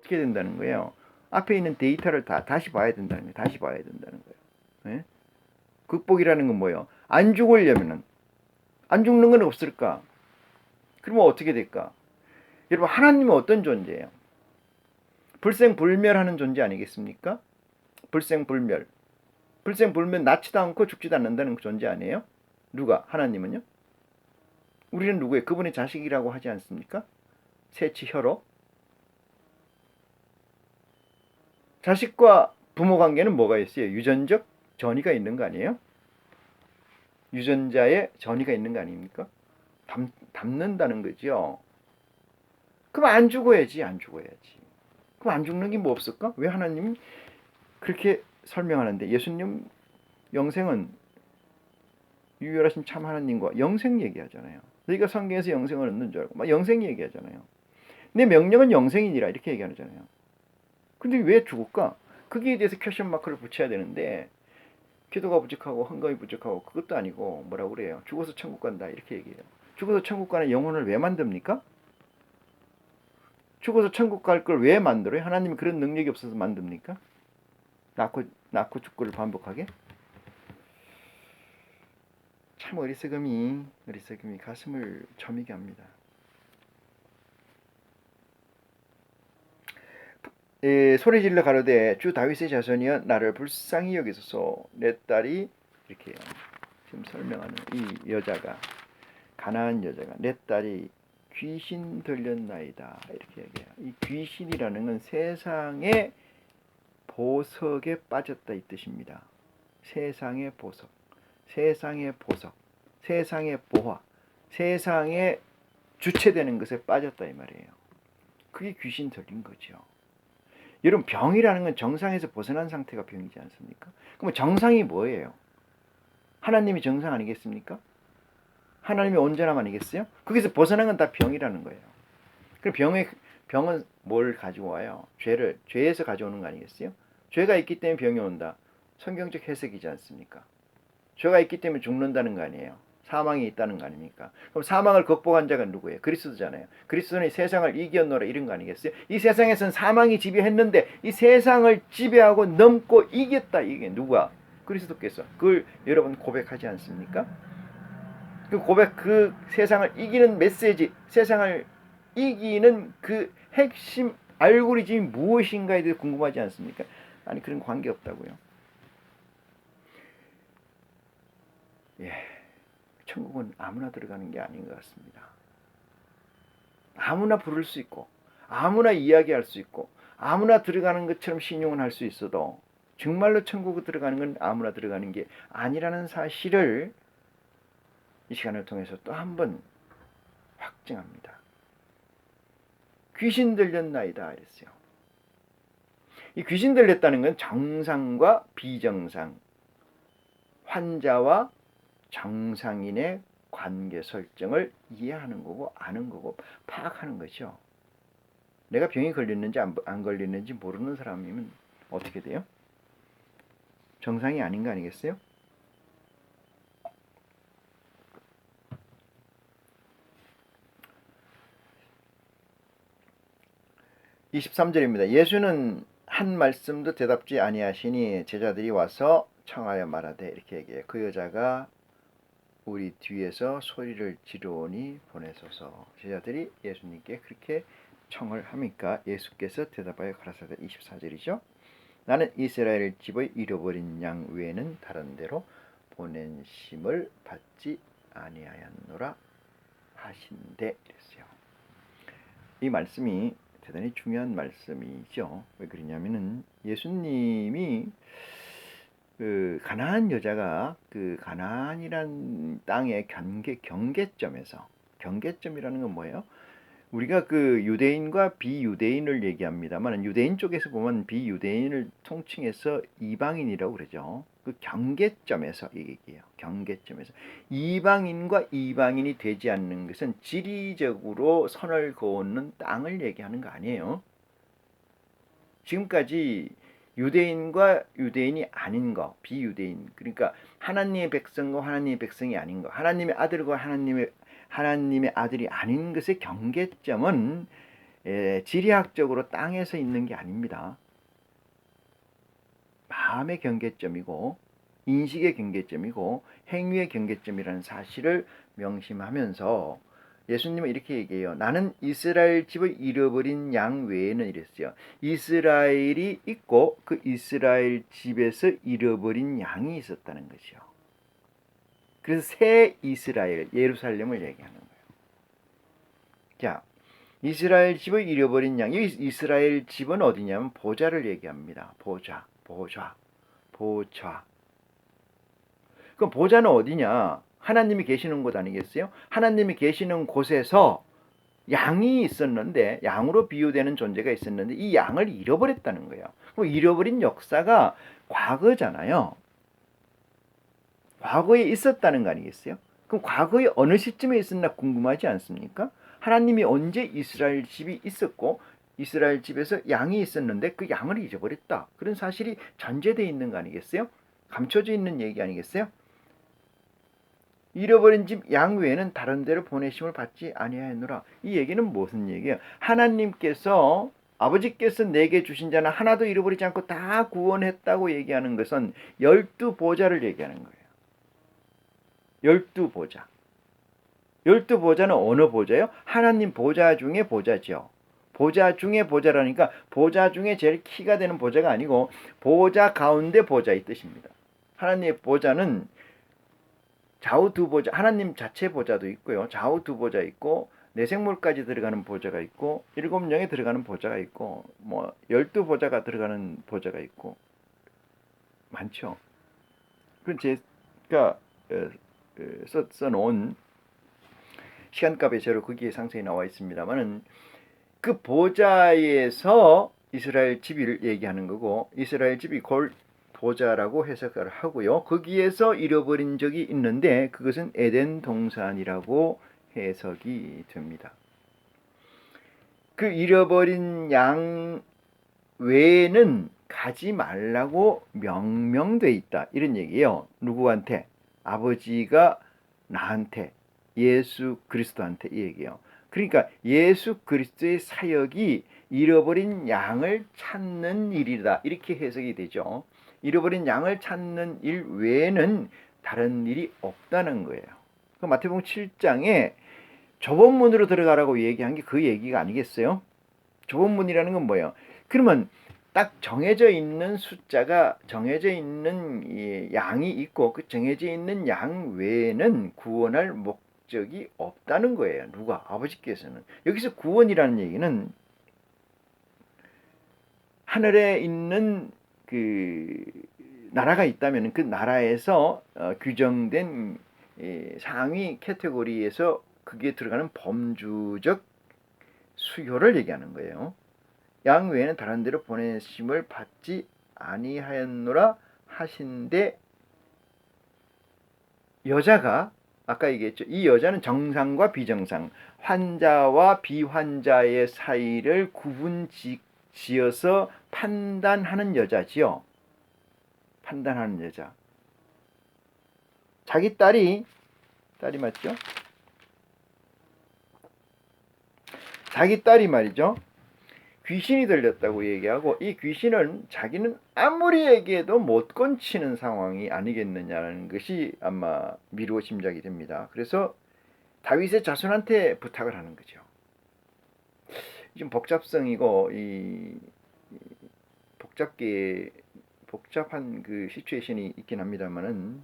어떻게 된다는 거예요? 앞에 있는 데이터를 다시 봐야 된다는 거예요. 다시 봐야 된다는 거예요. 예? 극복이라는 건 뭐예요? 안 죽으려면은, 안 죽는 건 없을까? 그러면 어떻게 될까? 여러분, 하나님은 어떤 존재예요? 불생불멸하는 존재 아니겠습니까? 불생불멸. 불생불멸, 낳지도 않고 죽지도 않는다는 존재 아니에요? 누가? 하나님은요? 우리는 누구예요? 그분의 자식이라고 하지 않습니까? 세치혈로. 자식과 부모 관계는 뭐가 있어요? 유전적 전이가 있는 거 아니에요? 유전자의 전이가 있는 거 아닙니까? 닮는다는 거죠. 그럼 안 죽어야지, 안 죽어야지. 그럼 안 죽는 게 뭐 없을까? 왜 하나님 그렇게 설명하는데, 예수님 영생은 유일하신 참 하나님과 영생 얘기하잖아요. 너희가 성경에서 영생을 얻는 줄 알고 막 영생 얘기하잖아요. 내 명령은 영생이니라 이렇게 얘기하잖아요. 근데 왜 죽을까? 거기에 대해서 퀘션 마크를 붙여야 되는데, 기도가 부족하고 헌금이 부족하고 그것도 아니고 뭐라고 그래요? 죽어서 천국 간다 이렇게 얘기해요. 죽어서 천국 가는 영혼을 왜 만듭니까? 죽어서 천국 갈 걸 왜 만들어요? 하나님이 그런 능력이 없어서 만듭니까? 낳고 죽고를 반복하게? 참 어리석음이 가슴을 저미게 합니다. 소리질러 가로되 주 다윗의 자손이여 나를 불쌍히 여기소서. 내 딸이 이렇게 지금 설명하는 이 여자가, 가나안 여자가, 내 딸이 귀신 들렸나이다 이렇게 얘기해요. 이 귀신이라는 건 세상의 보석에 빠졌다 이 뜻입니다. 세상의 보석, 세상의 보석, 세상의 보화, 세상에 주체되는 것에 빠졌다 이 말이에요. 그게 귀신 들린 거죠. 여러분, 병이라는 건 정상에서 벗어난 상태가 병이지 않습니까? 그럼 정상이 뭐예요? 하나님이 정상 아니겠습니까? 하나님이 온전함 아니겠어요? 거기서 벗어난 건 다 병이라는 거예요. 그럼 병은 뭘 가지고 와요? 죄에서 가져오는 거 아니겠어요? 죄가 있기 때문에 병이 온다. 성경적 해석이지 않습니까? 죄가 있기 때문에 죽는다는 거 아니에요? 사망이 있다는 거 아닙니까? 그럼 사망을 극복한 자가 누구예요? 그리스도잖아요. 그리스도는 세상을 이겼노라 이런 거 아니겠어요? 이 세상에선 사망이 지배했는데 이 세상을 지배하고 넘고 이겼다. 이게 누가? 그리스도께서. 그걸 여러분 고백하지 않습니까? 그 세상을 이기는 메시지, 세상을 이기는 그 핵심 알고리즘이 무엇인가에 대해 궁금하지 않습니까? 아니, 그런 관계 없다고요. 예, 천국은 아무나 들어가는 게 아닌 것 같습니다. 아무나 부를 수 있고, 아무나 이야기할 수 있고, 아무나 들어가는 것처럼 신용은 할 수 있어도 정말로 천국에 들어가는 건 아무나 들어가는 게 아니라는 사실을 이 시간을 통해서 또 한 번 확증합니다. 귀신 들렸나이다 이랬어요. 이 귀신 들렸다는 건 정상과 비정상, 환자와 정상인의 관계 설정을 이해하는 거고 아는 거고 파악하는 거죠. 내가 병이 걸렸는지 안 걸렸는지 모르는 사람이면 어떻게 돼요? 정상이 아닌 거 아니겠어요? 23절입니다. 예수는 한 말씀도 대답지 아니하시니 제자들이 와서 청하여 말하되 이렇게 얘기해요. 그 여자가 우리 뒤에서 소리를 지르오니 보내소서. 제자들이 예수님께 그렇게 청을 하니까 예수께서 대답하여 가라사대 24절이죠. 나는 이스라엘 집의 잃어버린 양 외에는 다른 데로 보낸심을 받지 아니하였노라 하신대 이랬어요. 이 말씀이 대단히 중요한 말씀이죠. 왜 그러냐면은 예수님이 그 가나안 여자가 그 가나안이란 땅의 경계점이라는 건 뭐예요? 우리가 그 유대인과 비유대인을 얘기합니다만 유대인 쪽에서 보면 비유대인을 통칭해서 이방인이라고 그러죠. 그 경계점에서 얘기해요. 경계점에서 이방인과 이방인이 되지 않는 것은 지리적으로 선을 그었는 땅을 얘기하는 거 아니에요. 지금까지 유대인과 유대인이 아닌 거, 비유대인, 그러니까 하나님의 백성과 하나님의 백성이 아닌 거, 하나님의 아들과 하나님의 아들이 아닌 것의 경계점은 지리학적으로 땅에서 있는 게 아닙니다. 마음의 경계점이고 인식의 경계점이고 행위의 경계점이라는 사실을 명심하면서 예수님은 이렇게 얘기해요. 나는 이스라엘 집을 잃어버린 양 외에는 이랬어요. 이스라엘이 있고 그 이스라엘 집에서 잃어버린 양이 있었다는 거죠. 그래서 새 이스라엘, 예루살렘을 얘기하는 거예요. 자, 이스라엘 집을 잃어버린 양. 이 이스라엘 집은 어디냐면 보좌를 얘기합니다. 보좌. 그럼 보좌는 어디냐? 하나님이 계시는 곳 아니겠어요? 하나님이 계시는 곳에서 양이 있었는데, 양으로 비유되는 존재가 있었는데 이 양을 잃어버렸다는 거예요. 그럼 잃어버린 역사가 과거잖아요. 과거에 있었다는 거 아니겠어요? 그럼 과거에 어느 시점에 있었나 궁금하지 않습니까? 하나님이 언제 이스라엘 집이 있었고 이스라엘 집에서 양이 있었는데 그 양을 잊어버렸다. 그런 사실이 전제되어 있는 거 아니겠어요? 감춰져 있는 얘기 아니겠어요? 잃어버린 집 양 외에는 다른 데로 보내심을 받지 아니하였노라. 이 얘기는 무슨 얘기예요? 하나님께서 아버지께서 내게 주신 자는 하나도 잃어버리지 않고 다 구원했다고 얘기하는 것은 12보좌를 얘기하는 거예요. 12보좌. 12보좌는 어느 보좌요? 하나님 보좌 중에 보좌죠. 보좌 중에 보좌라니까 보좌 중에 제일 키가 되는 보좌가 아니고 보좌 가운데 보좌의 뜻입니다. 하나님의 보좌는 좌우 두 보좌, 하나님 자체 보좌도 있고요. 좌우 두 보좌 있고 내생물까지 들어가는 보좌가 있고 7영에 들어가는 보좌가 있고 12보좌가 들어가는 보좌가 있고 많죠. 그건 제가 써놓은 시간값의 제로 거기에 상세히 나와 있습니다만은 그 보좌에서 이스라엘 집을 얘기하는 거고 이스라엘 집이 골 보좌라고 해석을 하고요. 거기에서 잃어버린 적이 있는데 그것은 에덴 동산이라고 해석이 됩니다. 그 잃어버린 양 외에는 가지 말라고 명명돼 있다. 이런 얘기예요. 누구한테? 아버지가 나한테, 예수 그리스도한테 이 얘기예요. 그러니까 예수 그리스도의 사역이 잃어버린 양을 찾는 일이다. 이렇게 해석이 되죠. 잃어버린 양을 찾는 일 외에는 다른 일이 없다는 거예요. 그 마태복음 7장에 좁은 문으로 들어가라고 얘기한 게 그 얘기가 아니겠어요? 좁은 문이라는 건 뭐예요? 그러면 딱 정해져 있는 숫자가 정해져 있는 양이 있고 그 정해져 있는 양 외에는 구원할 목적이 없다는 거예요. 누가? 아버지께서는. 여기서 구원이라는 얘기는 하늘에 있는 그 나라가 있다면 그 나라에서 규정된 상위 카테고리에서 그게 들어가는 범주적 수요를 얘기하는 거예요. 양 외에는 다른 데로 보내심을 받지 아니하였노라 하신데 여자가 아까 얘기했죠. 이 여자는 정상과 비정상, 환자와 비환자의 사이를 구분지어서 판단하는 여자지요. 판단하는 여자. 자기 딸이 맞죠? 자기 딸이 말이죠. 귀신이 들렸다고 얘기하고 이 귀신은 자기는 아무리 얘기해도 못 건치는 상황이 아니겠느냐는 것이 아마 미루어 짐작이 됩니다. 그래서 다윗의 자손한테 부탁을 하는 거죠. 좀 복잡성이고 이 복잡한 그 시츄에이션이 있긴 합니다만은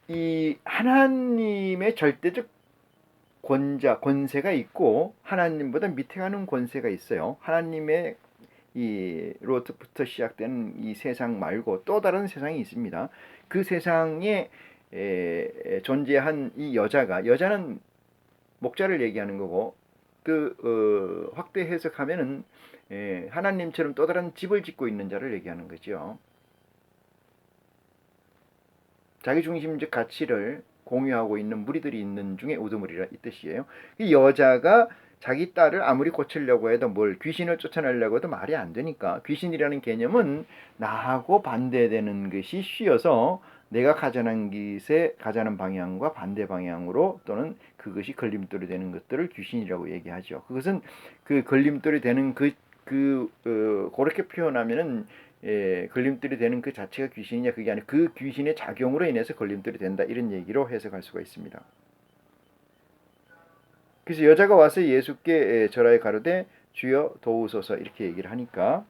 이 하나님의 절대적 권세가 있고 하나님보다 밑에 가는 권세가 있어요. 하나님의 이 로부터 시작되는 이 세상 말고 또 다른 세상이 있습니다. 그 세상에 존재한 이 여자는 목자를 얘기하는 거고 확대 해석하면은 하나님처럼 또 다른 집을 짓고 있는 자를 얘기하는 거죠. 자기중심적 가치를 공유하고 있는 무리들이 있는 중에 우두머리라 이 뜻이에요. 이 여자가 자기 딸을 아무리 고치려고 해도 귀신을 쫓아내려고 해도 말이 안 되니까 귀신이라는 개념은 나하고 반대되는 것이 쉬어서 내가 가자는 방향과 반대 방향으로 또는 그것이 걸림돌이 되는 것들을 귀신이라고 얘기하죠. 그것은 그 걸림돌이 되는 그렇게 표현하면은 걸림돌이 되는 그 자체가 귀신이냐 그게 아니라 그 귀신의 작용으로 인해서 걸림돌이 된다 이런 얘기로 해석할 수가 있습니다. 그래서 여자가 와서 예수께 절하여 가로되 주여 도우소서 이렇게 얘기를 하니까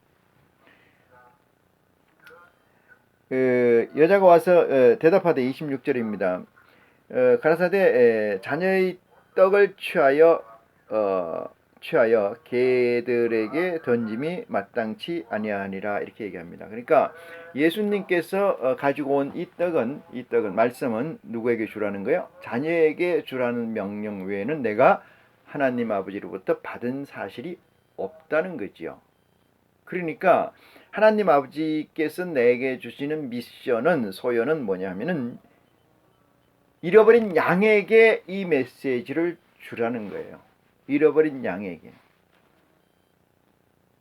여자가 와서 대답하되 26절입니다. 가라사대 자녀의 떡을 취하여 개들에게 던짐이 마땅치 아니하니라 이렇게 얘기합니다. 그러니까 예수님께서 가지고 온 이 떡은 말씀은 누구에게 주라는 거예요? 자녀에게 주라는 명령 외에는 내가 하나님 아버지로부터 받은 사실이 없다는 거지요. 그러니까 하나님 아버지께서 내게 주시는 소연은 뭐냐면은 잃어버린 양에게 이 메시지를 주라는 거예요. 잃어버린 양에게.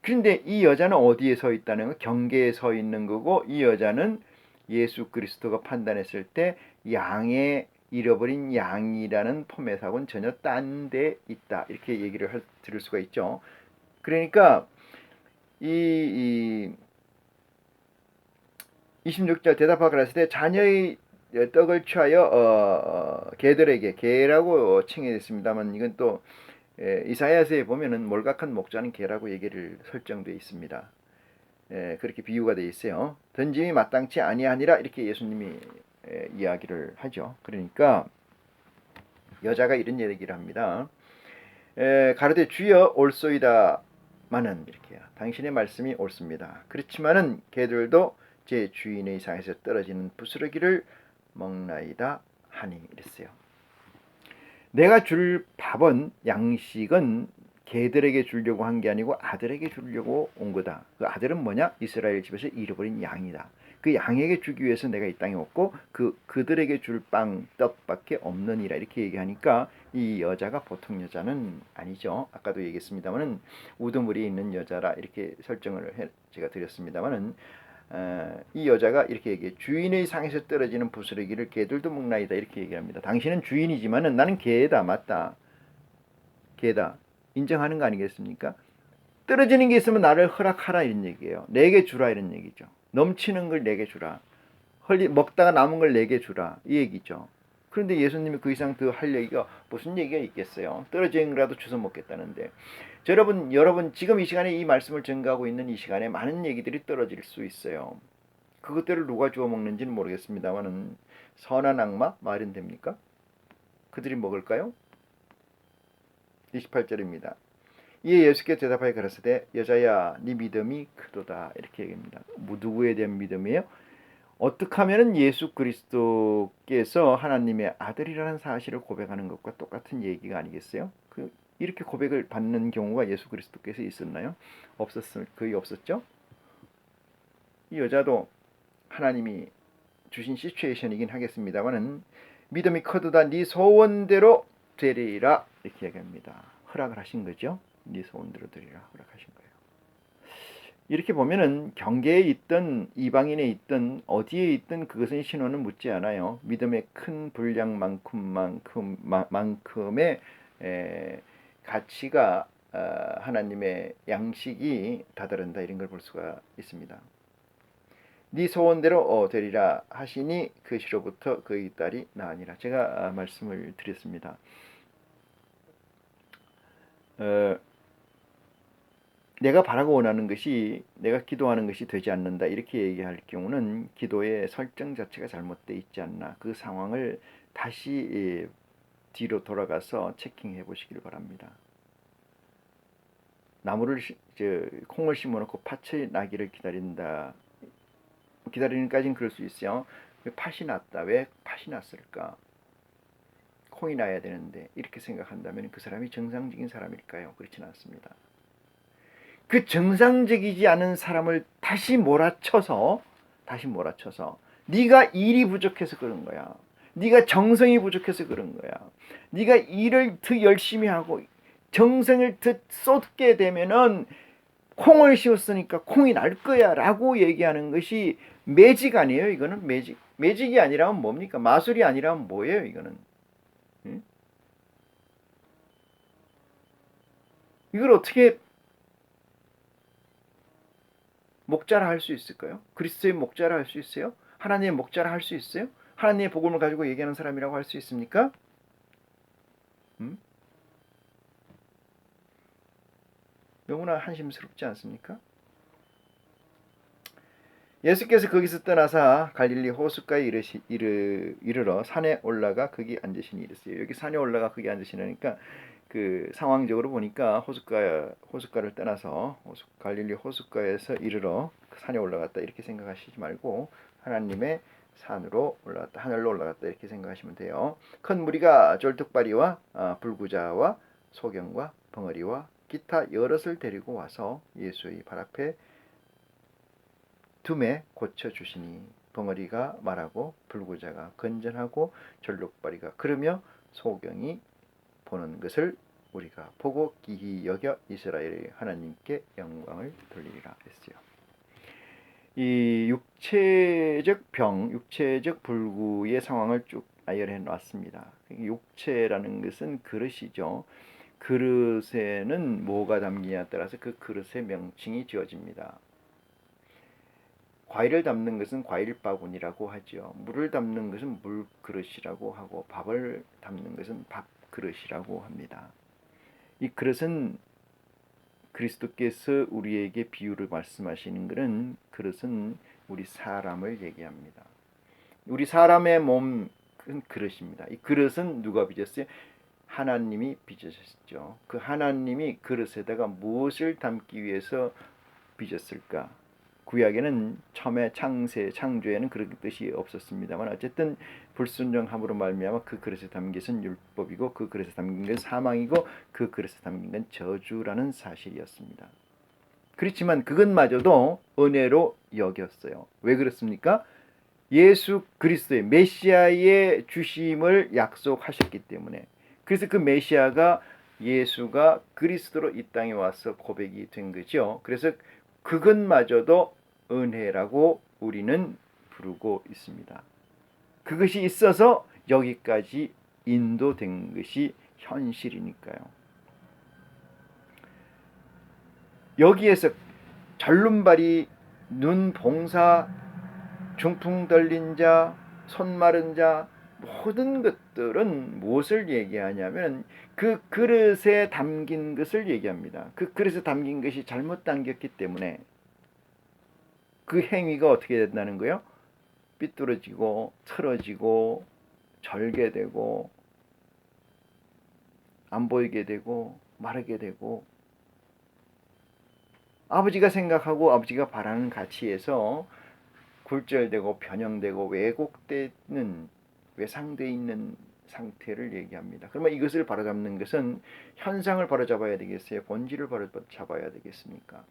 그런데 이 여자는 어디에 서 있다는 거? 경계에 서 있는 거고 이 여자는 예수 그리스도가 판단했을 때 잃어버린 양이라는 포맷하고는 전혀 딴 데 있다. 이렇게 얘기를 들을 수가 있죠. 그러니까 이 26절 대답하고 그랬을 때 자녀의 떡을 취하여 개들에게 개라고 칭해졌습니다만 이건 또 이사야서에 보면은 몰각한 목자는 개라고 얘기를 설정되어 있습니다. 그렇게 비유가 되어 있어요. 던짐이 마땅치 아니하니라 이렇게 예수님이 이야기를 하죠. 그러니까 여자가 이런 얘기를 합니다. 가로되 주여 올소이다마는 이렇게요. 당신의 말씀이 옳습니다. 그렇지만은 개들도 제 주인의 상에서 떨어지는 부스러기를 먹나이다 하니 이랬어요. 내가 줄 밥은 양식은 개들에게 주려고 한 게 아니고 아들에게 주려고 온 거다. 그 아들은 뭐냐? 이스라엘 집에서 잃어버린 양이다. 그 양에게 주기 위해서 내가 이 땅에 왔고 그들에게 줄 빵, 떡밖에 없느니라 이렇게 얘기하니까 이 여자가 보통 여자는 아니죠. 아까도 얘기했습니다만은 우두머리에 있는 여자라 이렇게 설정을 제가 드렸습니다만은 이 여자가 이렇게 얘기해. 주인의 상에서 떨어지는 부스러기를 개들도 먹나이다 이렇게 얘기합니다. 당신은 주인이지만은 나는 개다. 맞다. 개다. 인정하는 거 아니겠습니까? 떨어지는 게 있으면 나를 허락하라 이런 얘기예요. 내게 주라 이런 얘기죠. 넘치는 걸 내게 주라. 먹다가 남은 걸 내게 주라 이 얘기죠. 그런데 예수님이 그 이상 더 할 얘기가 무슨 얘기가 있겠어요. 떨어지는 거라도 주워 먹겠다는데 여러분 지금 이 시간에 이 말씀을 전가하고 있는 이 시간에 많은 얘기들이 떨어질 수 있어요. 그것들을 누가 주워 먹는지는 모르겠습니다만은 선한 악마 말은 됩니까? 그들이 먹을까요? 28절입니다. 이에 예수께서 대답하여 가라사대 여자야 네 믿음이 크도다 이렇게 얘기합니다. 누구에 대한 믿음이에요? 어떻게 하면은 예수 그리스도께서 하나님의 아들이라는 사실을 고백하는 것과 똑같은 얘기가 아니겠어요? 이렇게 고백을 받는 경우가 예수 그리스도께서 있었나요? 거의 없었죠? 이 여자도 하나님이 주신 시츄에이션이긴 하겠습니다만은 믿음이 커도다 네 소원대로 되리라 이렇게 얘기합니다. 허락을 하신 거죠. 네 소원대로 되리라 허락하신 거예요. 이렇게 보면은 경계에 있든 이방인에 있든 어디에 있든 그것은 신호는 묻지 않아요. 믿음의 큰 분량만큼의 가치가 하나님의 양식이 다다른다 이런 걸 볼 수가 있습니다. 네 소원대로 되리라 하시니 그 시로부터 그의 딸이 나으니라. 제가 말씀을 드렸습니다. 내가 바라고 원하는 것이 내가 기도하는 것이 되지 않는다 이렇게 얘기할 경우는 기도의 설정 자체가 잘못되어 있지 않나 그 상황을 다시 뒤로 돌아가서 체킹해 보시길 바랍니다. 콩을 심어놓고 팥이 나기를 기다리는까지는 그럴 수 있어요. 왜 팥이 났다? 왜 팥이 났을까? 콩이 나야 되는데 이렇게 생각한다면 그 사람이 정상적인 사람일까요? 그렇지는 않습니다. 그 정상적이지 않은 사람을 다시 몰아쳐서 네가 일이 부족해서 그런 거야. 네가 정성이 부족해서 그런 거야. 네가 일을 더 열심히 하고 정성을 더 쏟게 되면은 콩을 심었으니까 콩이 날 거야 라고 얘기하는 것이 매직 아니에요. 이거는 매직이 아니라면 뭡니까? 마술이 아니라면 뭐예요, 이거는? 응? 이걸 어떻게 목자라 할 수 있을까요? 그리스도의 목자라 할 수 있어요? 하나님의 목자라 할 수 있어요? 하나님의 복음을 가지고 얘기하는 사람이라고 할 수 있습니까? 너무나 한심스럽지 않습니까? 예수께서 거기서 떠나사 갈릴리 호숫가에 이르러 산에 올라가 거기 앉으시니 이랬어요. 여기 산에 올라가 거기 앉으시니까 그 상황적으로 보니까 호숫가를 떠나서 갈릴리 호숫가에서 이르러 산에 올라갔다 이렇게 생각하시지 말고 하나님의 산으로 올라갔다, 하늘로 올라갔다 이렇게 생각하시면 돼요. 큰 무리가 졸뚝바리와 불구자와 소경과 벙어리와 기타 여럿을 데리고 와서 예수의 발 앞에 둠에 고쳐주시니 벙어리가 말하고 불구자가 건전하고 졸뚝바리가 걸으며 소경이 보는 것을 우리가 보고 기히 여겨 이스라엘의 하나님께 영광을 돌리리라 했어요. 이 육체적 병, 육체적 불구의 상황을 쭉 나열해 놨습니다. 육체라는 것은 그릇이죠. 그릇에는 뭐가 담기냐에 따라서 그 그릇의 명칭이 지어집니다. 과일을 담는 것은 과일 바구니라고 하죠. 물을 담는 것은 물 그릇이라고 하고 밥을 담는 것은 밥 그릇이라고 합니다. 이 그릇은 그리스도께서 우리에게 비유를 말씀하시는 것은 그릇은 우리 사람을 얘기합니다. 우리 사람의 몸은 그릇입니다. 이 그릇은 누가 빚었어요? 하나님이 빚으셨죠. 그 하나님이 그릇에다가 무엇을 담기 위해서 빚었을까? 구약에는 처음에 창조에는 그런 뜻이 없었습니다만 어쨌든 불순종함으로 말미암아 그 그릇에 담긴 것은 율법이고 그 그릇에 담긴 것은 사망이고 그 그릇에 담긴 건 저주라는 사실이었습니다. 그렇지만 그것마저도 은혜로 여겼어요. 왜 그렇습니까? 예수 그리스도의 메시아의 주심을 약속하셨기 때문에. 그래서 그 메시아가 예수가 그리스도로 이 땅에 와서 고백이 된 거죠. 그래서 그것마저도 은혜라고 우리는 부르고 있습니다. 그것이 있어서 여기까지 인도된 것이 현실이니까요. 여기에서 절름발이, 눈 봉사, 중풍 들린 자, 손 마른 자, 모든 것들은 무엇을 얘기하냐면 그 그릇에 담긴 것을 얘기합니다. 그 그릇에 담긴 것이 잘못 담겼기 때문에 그 행위가 어떻게 된다는 거예요? 삐뚤어지고 틀어지고 절개되고 안 보이게 되고 마르게 되고 아버지가 생각하고 아버지가 바라는 가치에서 굴절되고 변형되고 왜곡되는 외상되어 있는 상태를 얘기합니다. 그러면 이것을 바로잡는 것은 현상을 바로잡아야 되겠어요? 본질을 바로잡아야 되겠습니까?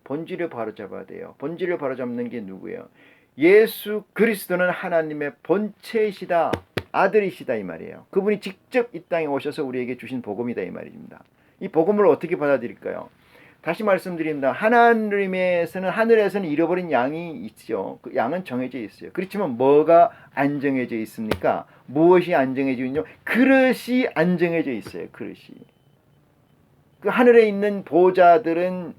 본질을 바로잡아야 돼요. 본질을 바로잡는 게 누구예요? 예수 그리스도는 하나님의 본체이시다. 아들이시다 이 말이에요. 그분이 직접 이 땅에 오셔서 우리에게 주신 복음이다 이 말입니다. 이 복음을 어떻게 받아들일까요? 다시 말씀드립니다. 하늘에서는 잃어버린 양이 있죠. 그 양은 정해져 있어요. 그렇지만 뭐가 안 정해져 있습니까? 무엇이 안 정해져 있냐? 그릇이 안 정해져 있어요. 그릇이. 그 하늘에 있는 보좌들은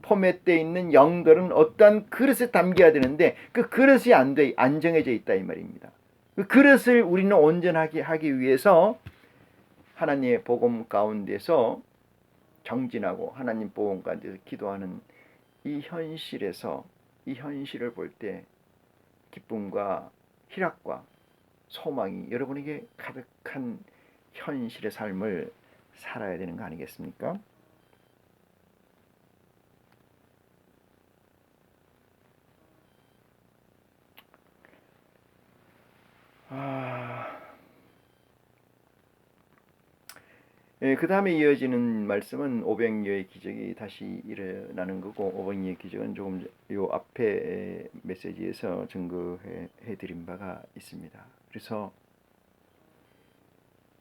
포맷되어 있는 영들은 어떠한 그릇에 담겨야 되는데 그 그릇이 안 정해져 있다 이 말입니다. 그 그릇을 우리는 온전하게 하기 위해서 하나님의 복음 가운데서 정진하고 하나님 복음 가운데서 기도하는 이 현실에서 이 현실을 볼 때 기쁨과 희락과 소망이 여러분에게 가득한 현실의 삶을 살아야 되는 거 아니겠습니까? 그 다음에 이어지는 말씀은 오병이어의 기적이 다시 일어나는 거고 오병이어의 기적은 조금 요 앞에 메시지에서 증거해 드린 바가 있습니다. 그래서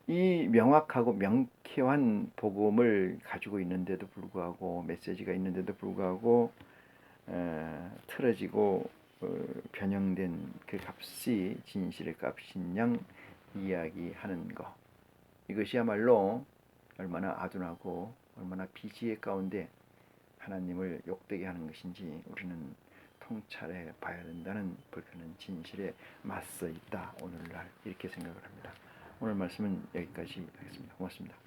이 명확하고 명쾌한 복음을 가지고 있는데도 불구하고 메시지가 있는데도 불구하고 틀어지고 변형된 그 값이 진실의 값인 양 이야기하는 것, 이것이야말로 얼마나 아둔하고 얼마나 비지혜 가운데 하나님을 욕되게 하는 것인지 우리는 통찰해 봐야 된다는 불편한 진실에 맞서 있다 오늘날, 이렇게 생각을 합니다. 오늘 말씀은 여기까지 하겠습니다. 고맙습니다.